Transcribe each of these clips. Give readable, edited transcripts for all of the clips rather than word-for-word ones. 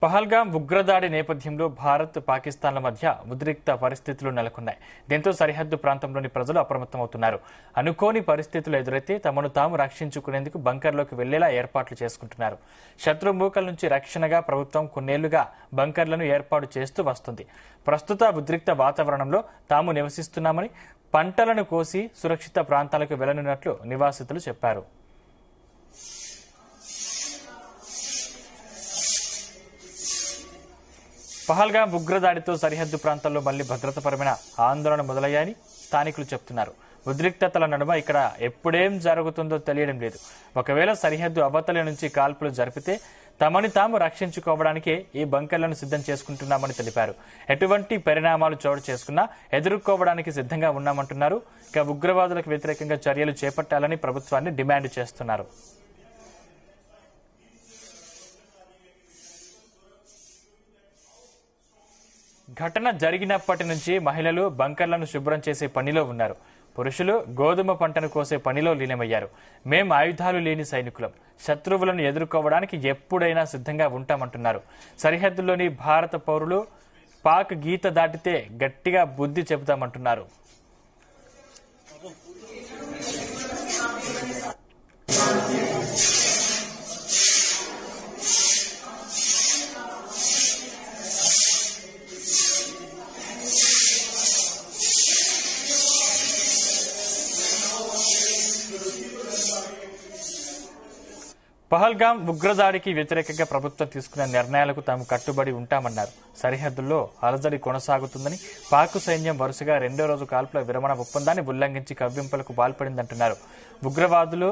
పహల్గామ్ ఉగ్రదాడి నేపథ్యంలో భారత్ పాకిస్తాన్ల మధ్య ఉద్రిక్త పరిస్థితులు నెలకొన్నాయి. దీంతో సరిహద్దు ప్రాంతంలోని ప్రజలు అప్రమత్తమవుతున్నారు. అనుకోని పరిస్థితులు ఎదురైతే తమను తాము రక్షించుకునేందుకు బంకర్లోకి వెళ్లేలా ఏర్పాట్లు చేసుకుంటున్నారు. శత్రు మూకల నుంచి రక్షణగా ప్రభుత్వం కొన్నేళ్లుగా బంకర్లను ఏర్పాటు చేస్తూ వస్తుంది. ప్రస్తుత ఉద్రిక్త వాతావరణంలో తాము నివసిస్తున్నామని, పంటలను కోసి సురక్షిత ప్రాంతాలకు వెళ్లనున్నట్లు నివాసితులు చెప్పారు. పహల్గామ్ ఉగ్రదాడితో సరిహద్దు ప్రాంతాల్లో మళ్లీ భద్రతాపరమైన ఆందోళన మొదలయ్యాయని స్థానికులు చెబుతున్నారు. ఉద్రిక్తతల నడుమ ఇక్కడ ఎప్పుడేం జరుగుతుందో తెలియడం లేదు. ఒకవేళ సరిహద్దు అవతలి నుంచి కాల్పులు జరిపితే తమని తాము రక్షించుకోవడానికే ఈ బంకర్లను సిద్ధం చేసుకుంటున్నామని తెలిపారు. ఎటువంటి పరిణామాలు చోటు చేసుకున్నా ఎదుర్కోవడానికి సిద్ధంగా ఉన్నామంటున్నారు. ఇక ఉగ్రవాదులకు వ్యతిరేకంగా చర్యలు చేపట్టాలని ప్రభుత్వాన్ని డిమాండ్ చేస్తున్నారు. ఘటన జరిగినప్పటి నుంచి మహిళలు బంకర్లను శుభ్రం చేసే పనిలో ఉన్నారు. పురుషులు గోధుమ పంటను కోసే పనిలో లీనమయ్యారు. మేం ఆయుధాలు లేని సైనికులం, శత్రువులను ఎదుర్కోవడానికి ఎప్పుడైనా సిద్ధంగా ఉంటామంటున్నారు. సరిహద్దులోని భారత పౌరులు పాక్ గీత దాటితే గట్టిగా బుద్ధి చెబుతామంటున్నారు. పహల్గామ్ ఉగ్రదాడికి వ్యతిరేకంగా ప్రభుత్వం తీసుకున్న నిర్ణయాలకు తాము కట్టుబడి ఉంటామన్నారు. సరిహద్దుల్లో అలజడి కొనసాగుతుందని, పాక్ సైన్యం వరుసగా రెండో రోజు కాల్పుల విరమణ ఒప్పందాన్ని ఉల్లంఘించి కవ్వింపులకు పాల్పడిందంటున్నారు. ఉగ్రవాదులు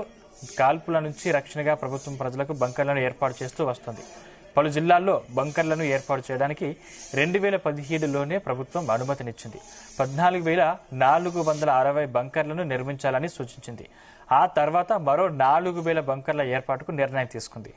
కాల్పుల నుంచి రక్షణగా ప్రభుత్వం ప్రజలకు బంకర్లను ఏర్పాటు చేస్తూ వస్తోంది. పలు జిల్లాల్లో బంకర్లను ఏర్పాటు చేయడానికి 2017లోనే ప్రభుత్వం అనుమతినిచ్చింది. 14,460 బంకర్లను నిర్మించాలని సూచించింది. ఆ తర్వాత మరో 4,000 బంకర్ల ఏర్పాటుకు నిర్ణయం తీసుకుంది.